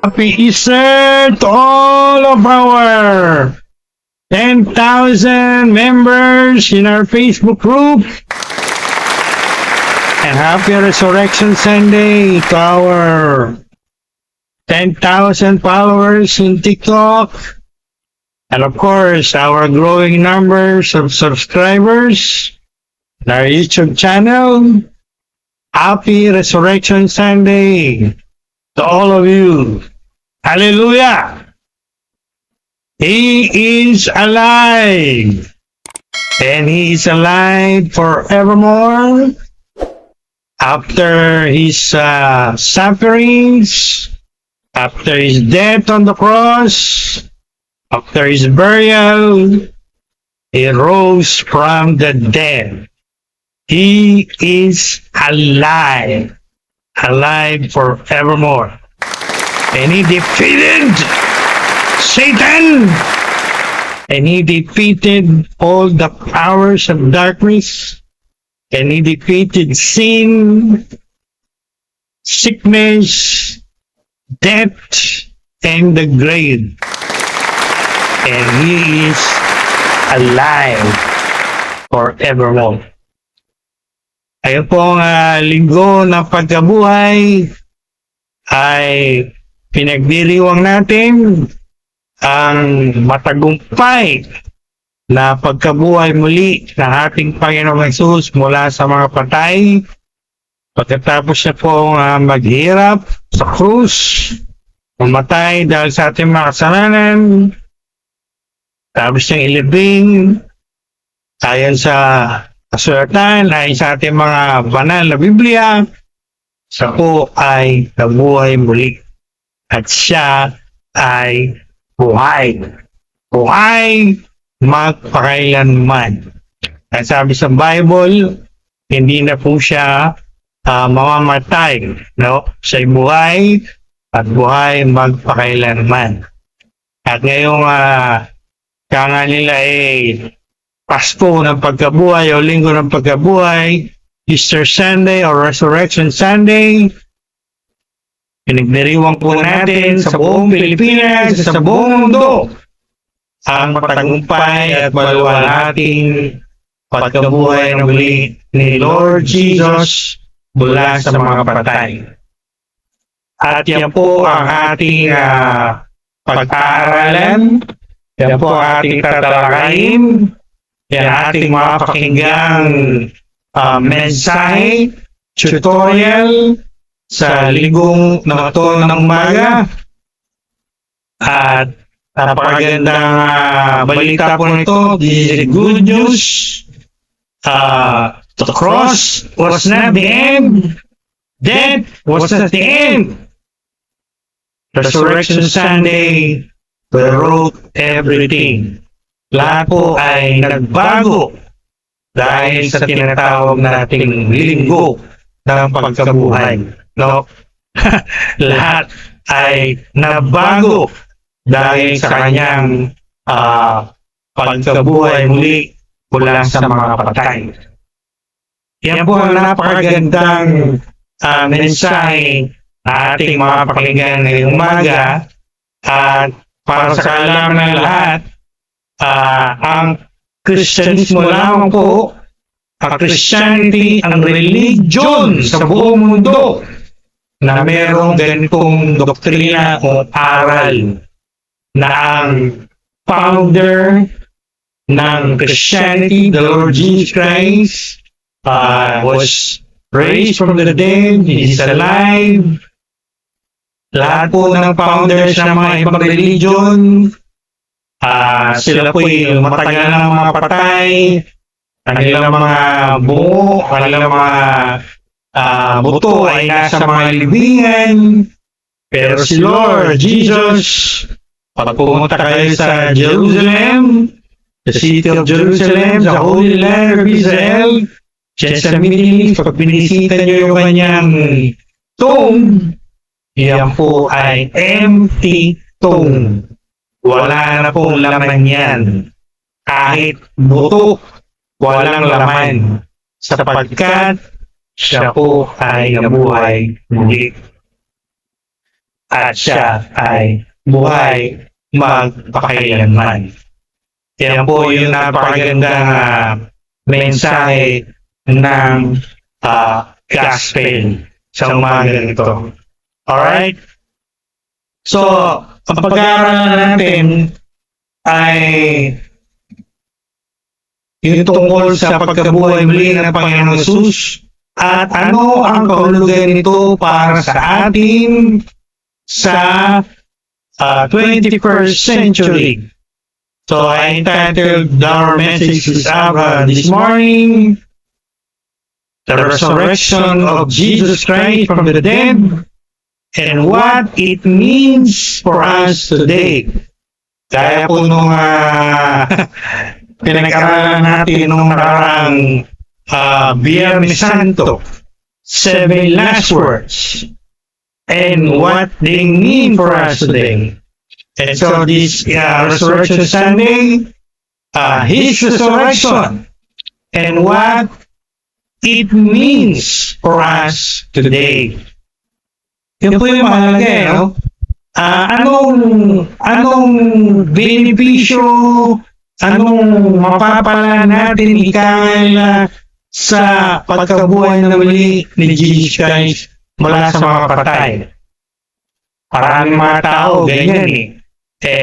Happy Easter to all of our 10,000 members in our Facebook group. And happy Resurrection Sunday to our 10,000 followers in TikTok. And of course, our growing numbers of subscribers in our YouTube channel. Happy Resurrection Sunday to all of you. Hallelujah! He is alive, and He is alive forevermore. After His sufferings, after His death on the cross, after His burial, He rose from the dead. He is alive, alive forevermore. And He defeated Satan, and He defeated all the powers of darkness, and He defeated sin, sickness, death, and the grave. And He is alive forevermore. Ayun po ang linggo ng pagkabuhay ay pinagdiriwang natin ang matagumpay na pagkabuhay muli ng ating Panginoong Hesus mula sa mga patay. Pagkatapos niya pong maghirap sa krus, mamatay dahil sa ating mga kasalanan, tapos niyang ilibing, ayon sa kasulatan, ayon sa ating mga banal na Biblia, siya po ay nabuhay muli. At siya ay buhay. Buhay magpakailanman. At sabi sa Bible, hindi na po siya mamamatay. No? Siya'y buhay at buhay magpakailanman. At ngayong kanga nila Pasko ng pagkabuhay o Linggo ng pagkabuhay, Easter Sunday or Resurrection Sunday, pinagdiriwang po natin sa buong Pilipinas, sa buong mundo, ang matagumpay at maluwalhating pagkabuhay na muli ni Lord Jesus mula sa mga patay. At yan po ang ating pag-aaralan, yan po ang ating tatalakayin, yan ating mga pakinggang mensahe, tutorial, sa linggong na ito ng umaga. At napakagandang balita po nito. This is good news. The cross was not the end. Death was not the end. Resurrection Sunday wrote everything. Lahat po ay nagbago dahil sa tinatawag nating linggo ng pagkabuhay. No? Lahat ay nabago dahil sa kanyang pagkabuhay muli mula sa mga patay. Yan po ang napakagandang mensahe na ating mga pakinggan ngayong umaga. At para sa kaalaman ng lahat, ang Kristyanismo lamang po, ang Christianity, ang religion sa buong mundo na mayroong ganitong doktrina o aral na ang founder ng Christianity, the Lord Jesus Christ, was raised from the dead, He is alive. Lahat po ng founders ng mga ibang religion, sila po yung matagal ng mga patay, kanilang mga buo, kanilang mga buto ay nasa mga libingan. Pero si Lord Jesus, pag pumunta kayo sa Jerusalem, the city of Jerusalem, sa Holy Land of Israel, siya sa Middle East, pag binisita nyo yung kanyang tomb, yan po ay empty tomb. Wala na pong laman yan. kahit buto, walang laman, sapagkat siya po ay nabuhay muli. At siya ay buhay magpakailanman. Yan po yung napakagandang mensahe ng gospel sa umaga nito. Alright? So, ang pag-aaralan natin ay yung tungkol sa pagkabuhay muli ng Panginoon Jesus at ano ang kahulugan nito para sa atin sa 21st century. So I entitled our message this morning, The Resurrection of Jesus Christ from the Dead and What It Means for Us Today. Kaya po nung pinag-aralan natin nung nakaraang Biyernes Santo, 7 last words and what they mean for us today. And so this Resurrection Sunday, His resurrection and what it means for us today. Yun po yung mahalaga, no? Anong benepisyo, anong mapapala natin ikangala sa pagkabuhay na muli ni Jesus Christ mula sa mga patay. Maraming mga tao, ganyan eh.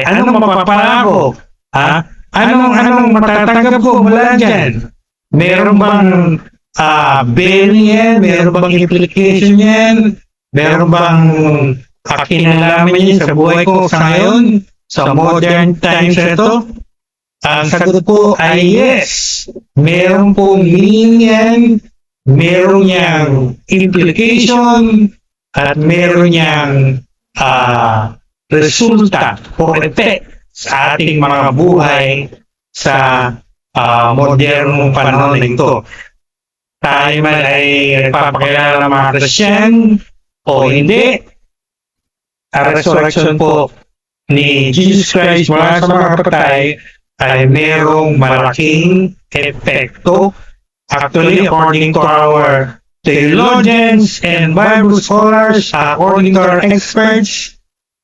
Anong mapapala ko? Anong matatanggap ko mula dyan? Meron bang bearing yan? Meron bang implication yan? Meron bang kakinalaman yan sa buhay ko sa ngayon? Sa modern times na ito? Ang sagot po ay yes. Meron pong meaning yan. Meron niyang implication at meron niyang resulta o effect sa ating mga buhay sa modernong panahon na ito. Tayo man ay nagpapakilala ng mga Christian o hindi, ang resurrection po ni Jesus Christ mula sa mga patay ay merong malaking epekto. Actually, according to our theologians and Bible scholars, according to our experts,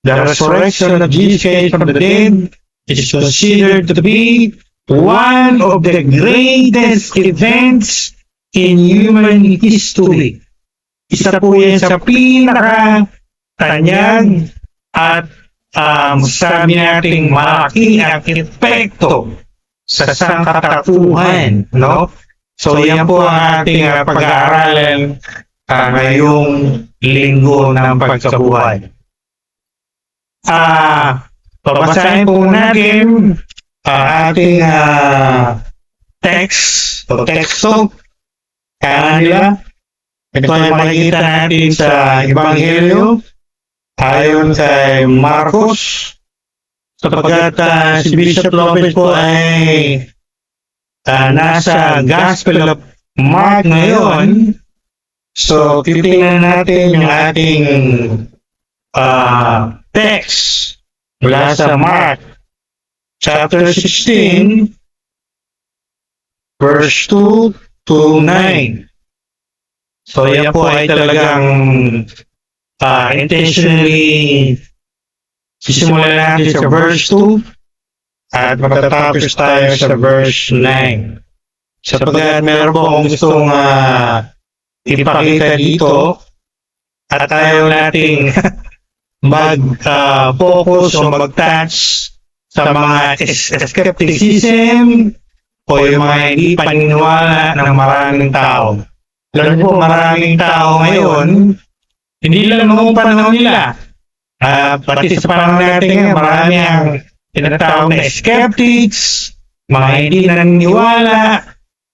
the resurrection of Jesus Christ from the dead is considered to be one of the greatest events in human history. Isa po yan sa pinaka-tanyag at sabi nating malaki ang epekto sa sangkatauhan, no? So yan po ang ating pag-aaralan ngayong linggo ng pagkabuhay. Babasahin po natin ating text o teksto. Kaya nila, ito ay makikita natin sa Ebanghelyo ayon kay Marcos, sapagkat si Bishop Lopez po ay nasa Gospel of Mark ngayon. So, titingnan natin yung ating text mula sa Mark chapter 16 verse 2 to 9. So, yan po ay talagang intentionally sisimulan natin sa verse 2 at matatapos tayo sa verse 9. Sapagkat meron po akong gustong ipakita dito at ayaw nating mag-focus o mag-touch sa mga skepticism o yung mga hindi paniniwala ng maraming tao. Lalo po maraming tao ngayon, hindi lang noong panahon nila. Pati sa panahon natin ngayon, marami ang tinatawag na skeptics, mga hindi naniniwala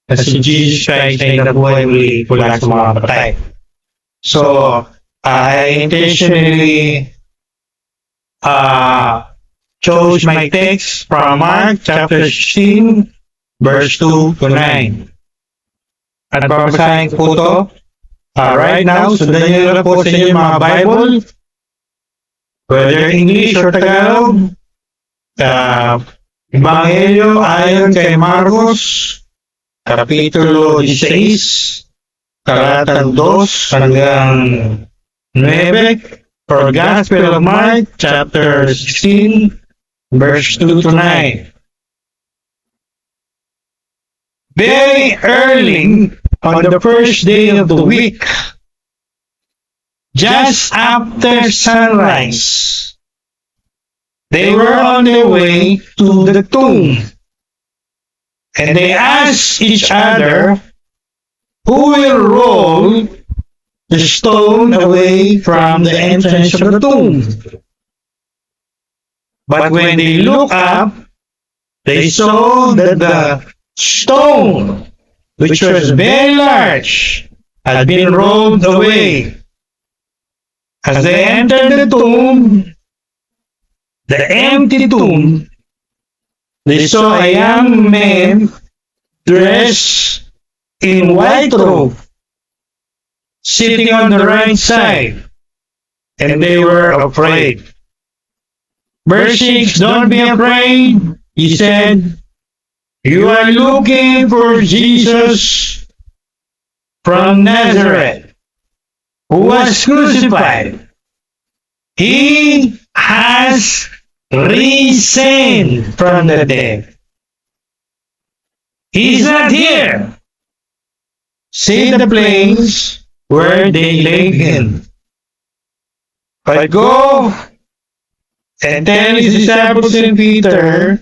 na si Jesus Christ ay nabuhay muli mula sa mga patay. So, I intentionally chose my text from Mark chapter 16 verse 2 to 9. At babasahin ko po ito. Right now, sundan nyo na po sa inyo mga Bible, whether English or Tagalog. Ebanghelyo ayon kay Marcos, Kapitulo 16, talatang 2 hanggang 9, or Gospel of Mark, chapter 16, verse 2 to 9. Very early on the first day of the week, just after sunrise, they were on their way to the tomb, and they asked each other, "Who will roll the stone away from the entrance of the tomb?" But when they looked up, they saw that the stone, which was very large, had been rolled away. As they entered the tomb, the empty tomb, they saw a young man dressed in white robe, sitting on the right side, and they were afraid. Verse 6, "Don't be afraid," he said. "You are looking for Jesus from Nazareth, who was crucified. He has risen from the dead. He's not here. See the place where they laid him. But go and tell his disciples and Peter,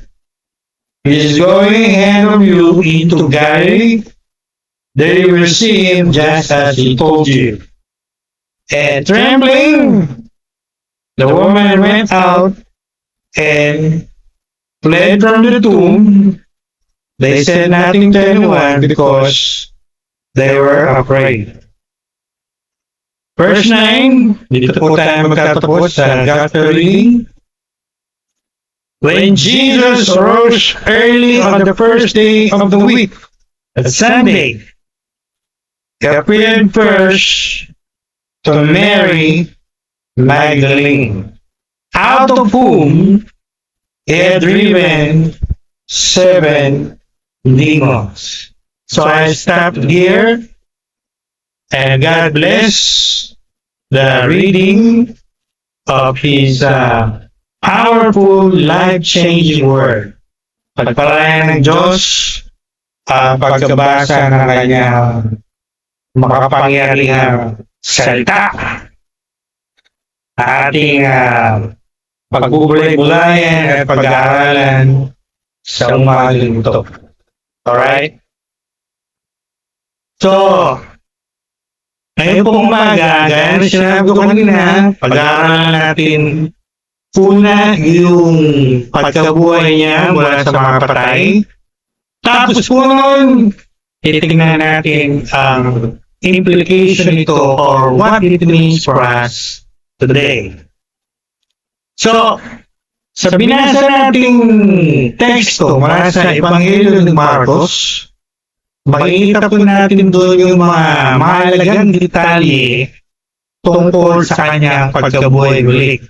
he's going ahead of you into Galilee. There you will see him just as he told you." And trembling, the woman went out and fled from the tomb. They said nothing to anyone because they were afraid. Verse 9, dito po tayo magtatapos sa Gospel reading. When Jesus rose early on the first day of the week, at Sunday, he appeared first to Mary Magdalene, out of whom he had driven 7 demons. So I stopped here, and God bless the reading of His powerful, life-changing word. Pagpalayan ng Diyos ang pagkabasa ng kanyang makapangyarihang salita. Ating pagbubulay-bulayan at pag-aaralan sa umagang ito. Alright? So, ngayon pong umaga, gaya na sinabi ko kanina, pag-aaralan natin una yung pagkabuhay niya mula sa mga patay. Tapos po nun, titignan natin ang implication nito or what it means for us today. So, sa binasa nating teksto mula sa Ebanghelyo ni Marcos, makikita po natin doon yung mga mahalagang detalye tungkol sa kanyang pagkabuhay muli.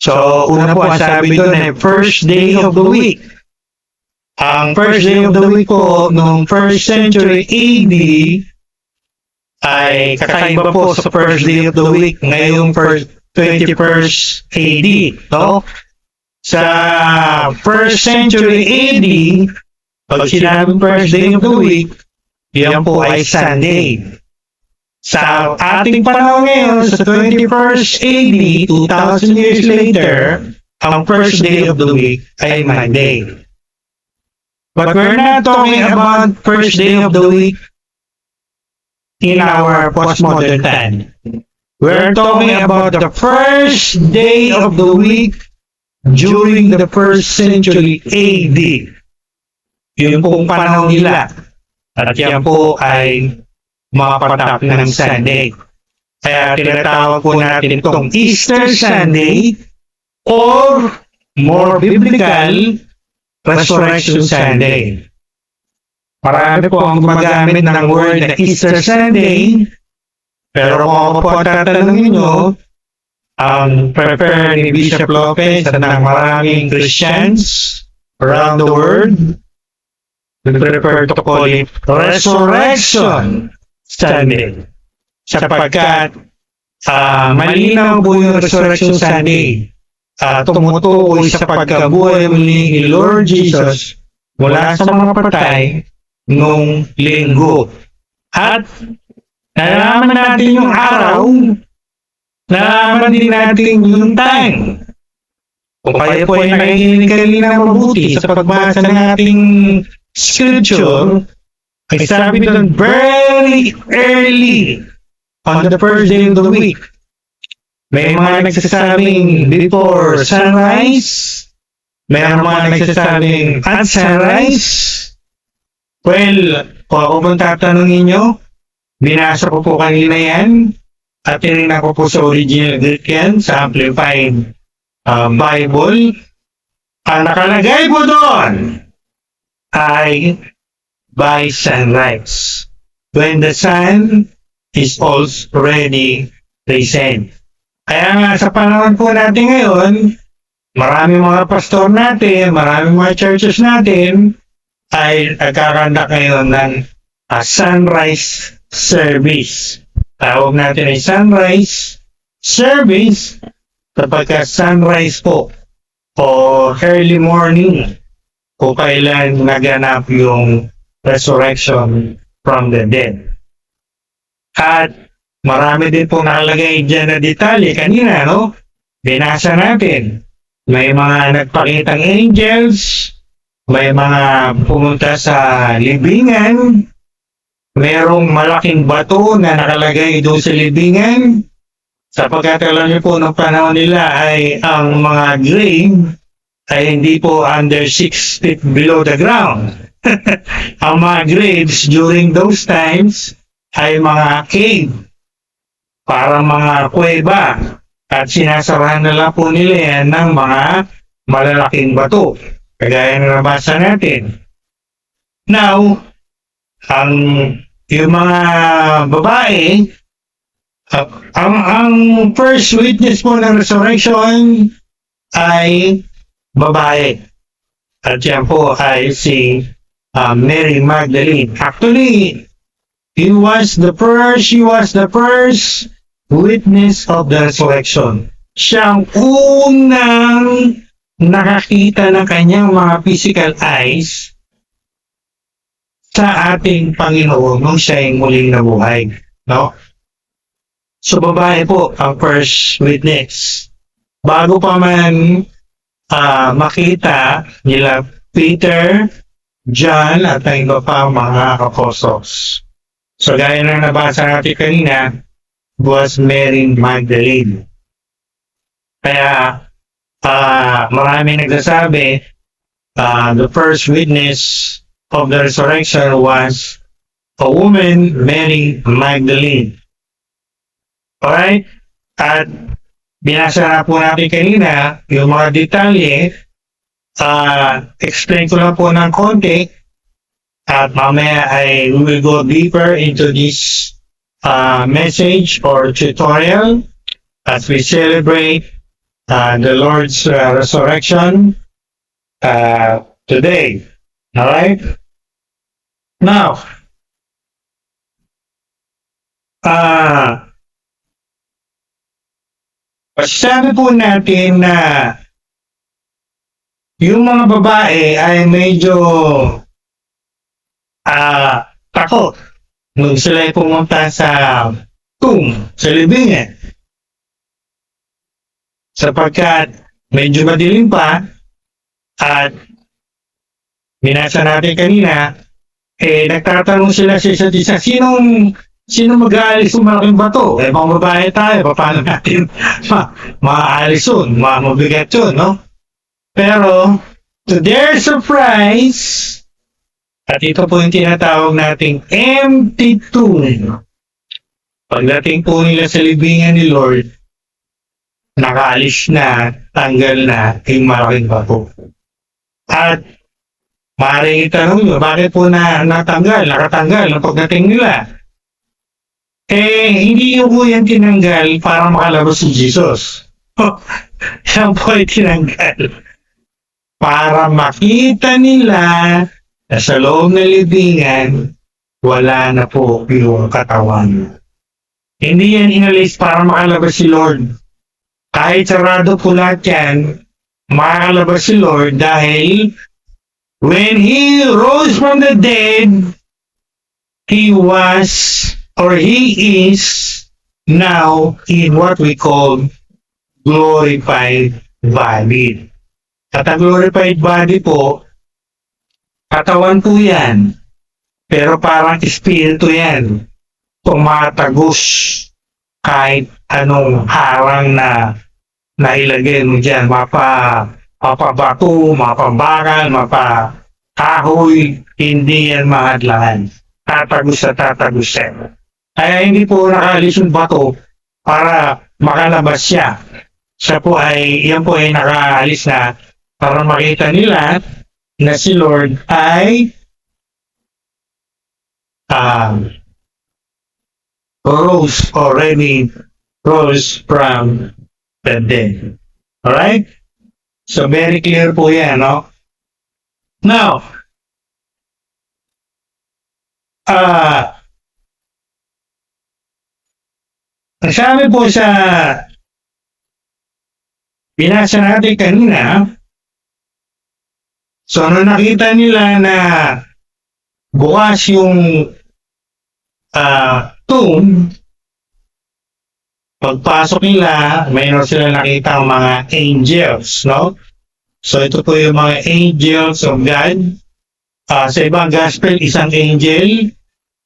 So, una po ang sabi doon ay first day of the week. Ang first day of the week po noong 1st century AD ay kakaiba po sa first day of the week ngayong 21st AD. No? Sa 1st century AD, pag sinabing first day of the week, yan po ay Sunday. Sa ating panahon ngayon, sa 21st AD, 2,000 years later, ang first day of the week ay Monday. But we're not talking about first day of the week in our postmodern time. We're talking about the first day of the week during the 1st century AD. Yun pong panahon nila. At yan po ay mapatak ng Sunday. Kaya tinatawag po natin itong Easter Sunday or more biblical, Resurrection Sunday. Marami po ang gumagamit ng word na Easter Sunday, pero kung ako po tatanungin nyo, prepare ni Bishop Lopez at ng maraming Christians around the world. We prefer to call it Resurrection Sunday. Sapagkat malinaw po yung Resurrection Sunday. Tumutukoy sa pagkabuhay muli ni Lord Jesus mula sa mga patay nung linggo. At nalaman natin yung araw, nalaman din natin yung time. Kung kayo po ay nakikinig kanina mabuti sa pagbasa ng ating scripture, ay sabi doon, very early on the first day of the week. May mga nagsasabing before sunrise, may mga nagsasabing at sunrise. Well, kung ako pong tatanungin nyo, binasa ko po kanina yan, at tinignan ko po sa original Greek yan, sa Amplified Bible. Ang nakalagay po doon ay by sunrise, when the sun is already risen. Kaya nga sa panahon po natin ngayon, marami mga pastor natin, marami mga churches natin ay nagkakandak ngayon ng sunrise service. Tawag natin ay sunrise service kapag sunrise po o early morning kung kailan naganap yung resurrection from the dead. At marami din po nakalagay dyan na detalye kanina, no? Binasa natin. May mga nagpakitang angels, may mga pumunta sa libingan, merong malaking bato na nakalagay doon sa libingan. Sapagkat alam niyo po, ng panahon nila ay ang mga grave ay hindi po under 6 feet below the ground. Ang mga graves during those times ay mga cave, para mga kuweba, at sinasarahan na lang po nila yan ng mga malalaking bato, kagaya na nabasa natin. Now, yung mga babae, ang first witness po ng resurrection ay babae. At yan po ay si Mary Magdalene. Actually, she was the first witness of the resurrection. Siya ang unang nakakita ng kanyang mga physical eyes sa ating Panginoon nung siya ay muling nabuhay. No? So, babae po ang first witness. Bago pa man makita nila Peter, John, at ang iba pa mga apostles. So, gaya na nabasa natin kanina, was Mary Magdalene. Kaya, marami nagsasabi, the first witness of the resurrection was a woman, Mary Magdalene. Alright? At binasa na po natin kanina yung mga detalye. Explain ko lang po ng konti. At mamaya we will go deeper into this message or tutorial as we celebrate the Lord's resurrection today. Alright? Now, sabi po natin na yung mga babae ay medyo takot nung sila ay pumunta sa tomb, sa libingan. Sapagkat medyo madilim pa at binasa natin kanina, nagtatanong sila sa isa't isa, sino mag-aalis ng malaking bato? Mga babae tayo, paano natin maaalis yun? Mabigat yun, no? Pero, to their surprise, at ito po yung tinatawag nating empty tomb. Pagdating po nila sa libingan ni Lord, nakaalis na, tanggal na yung malaking bato. At maaaring itanong nyo, bakit po nakatanggal ng pagdating nila? Hindi yung po yan tinanggal para makalabas si Jesus. Yan po ay tinanggal para makita nila na sa loob ng libingan, wala na po yung katawan. Hindi yan inalis para makalabas si Lord. Kahit sarado po lahat yan, makakalabas si Lord dahil when He rose from the dead, He was or He is now in what we call glorified body. At ang glorified body po, katawan po yan. Pero parang espiritu yan. Tumatagos kahit anong harang na nailagay mo dyan. Mapabato, mapabakal, mapakahoy, hindi yan mahadlangan. Tatagos at tatagos yan. Kaya hindi po nakaalis yung bato para makalabas siya. Yan po ay nakaalis na para makita nila na si Lord ay rose from the dead. Alright? So, very clear po yan, no? Now, sabi po sa binasa natin kanina, so nung nakita nila na bukas yung tomb, pagpasok nila, mayroon sila nakita mga angels, no? So ito po yung mga angels of God. Sa ibang gospel, isang angel.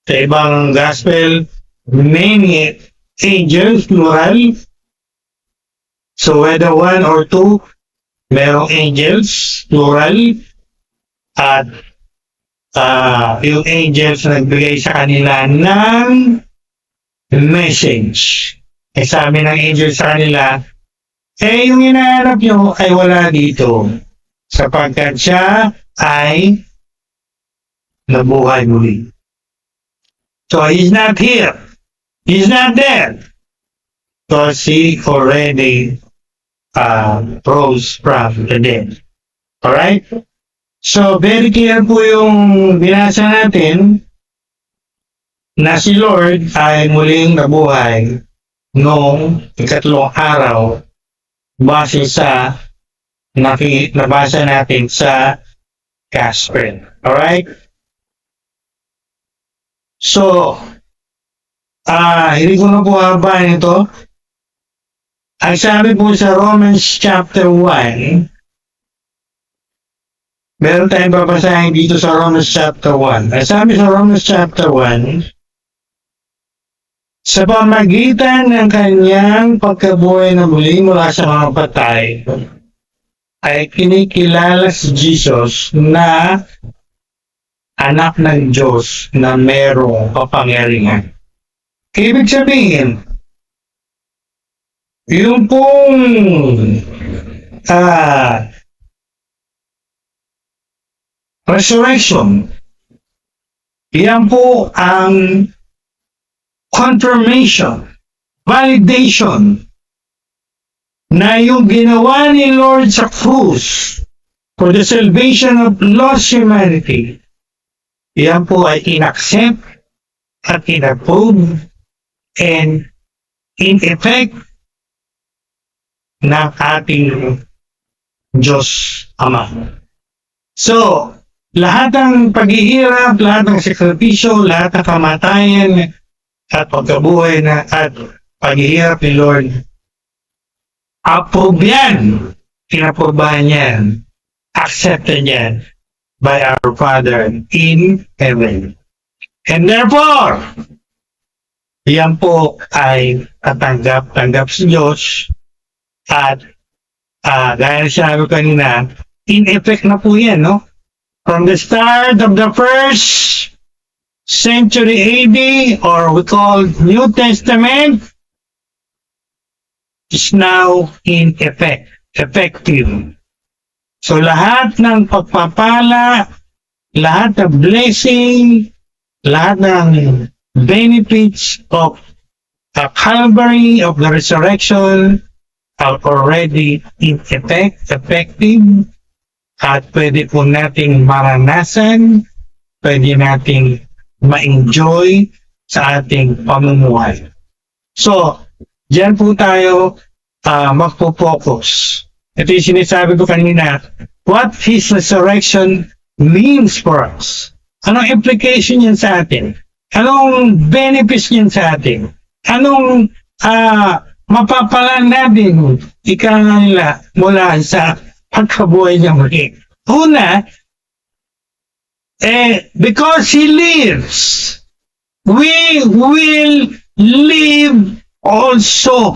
Sa ibang gospel, many angels, plural. So whether one or two, merong angels, plural. At yung angels nagbigay sa kanila ng message. Sabi ng angels sa kanila, yung hinahanap nyo ay wala dito. Sapagkat siya ay nabuhay muli. So he's not here. He's not there. Because he already rose from the dead. Alright? So, very clear po yung binasa natin na si Lord ay muling nabuhay noong ikatlong araw base sa nabasa natin sa Gospel. Alright? So, hindi ko na po habahin ito. Ang sabi po sa Romans chapter 1, meron tayong babasahin dito sa Romans chapter 1. Ang sabi sa Romans chapter 1, sa pamagitan ng kanyang pagkabuhay na muli mula sa mga patay, ay kinikilala si Jesus na anak ng Diyos na merong kapangyarihan. Ibig sabihin, yung pong resurrection, yan po ang confirmation, validation na yung ginawa ni Lord sa krus for the salvation of lost humanity, yan po ay in-accept at in-approve and in effect ng ating Diyos Ama. So, lahat ng paghihirap, lahat ng sakripisyo, lahat ng kamatayan at pagkabuhay at paghihirap ni Lord, approve yan, inaprobahan yan, accepted yan by our Father in heaven. And therefore, yan po ay tanggap sa Diyos at gaya sinabi kanina, in effect na po yan, no? From the start of the first century AD, or we call New Testament, is now in effect, effective. So lahat ng pagpapala, lahat ng blessing, lahat ng benefits of the Calvary, of the resurrection, are already in effective at pwede po nating maranasan, pwede nating ma-enjoy sa ating pamumuhay. So, diyan po tayo magpo-focus. Ito yung sinasabi ko kanina, what His resurrection means for us. Anong implication yan sa atin? Anong benefits yan sa atin? Anong mapapalan natin nila mula sa pagkabuhay niya muli? Una, because He lives, we will live also.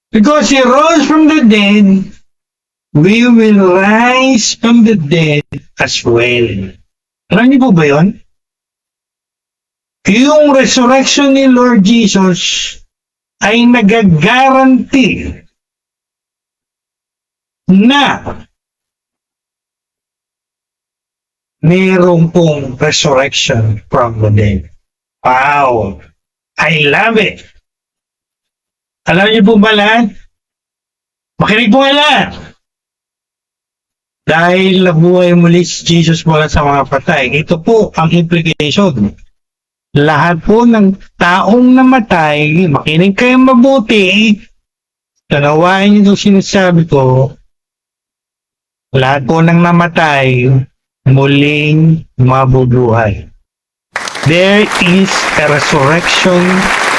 Because He rose from the dead, we will rise from the dead as well. Alam niyo po ba yun? Yung resurrection ni Lord Jesus ay nagagaranti na mayroong pong resurrection from the dead. Wow! I love it! Alam niyo po ba lahat? Makinig po lahat! Dahil nabuhay muli si Jesus mula sa mga patay, ito po ang implication. Lahat po ng taong namatay, makinig kayong mabuti, tanawain niyo itong sinasabi ko, lahat po ng namatay, muling mabubuhay. There is a resurrection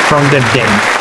from the dead.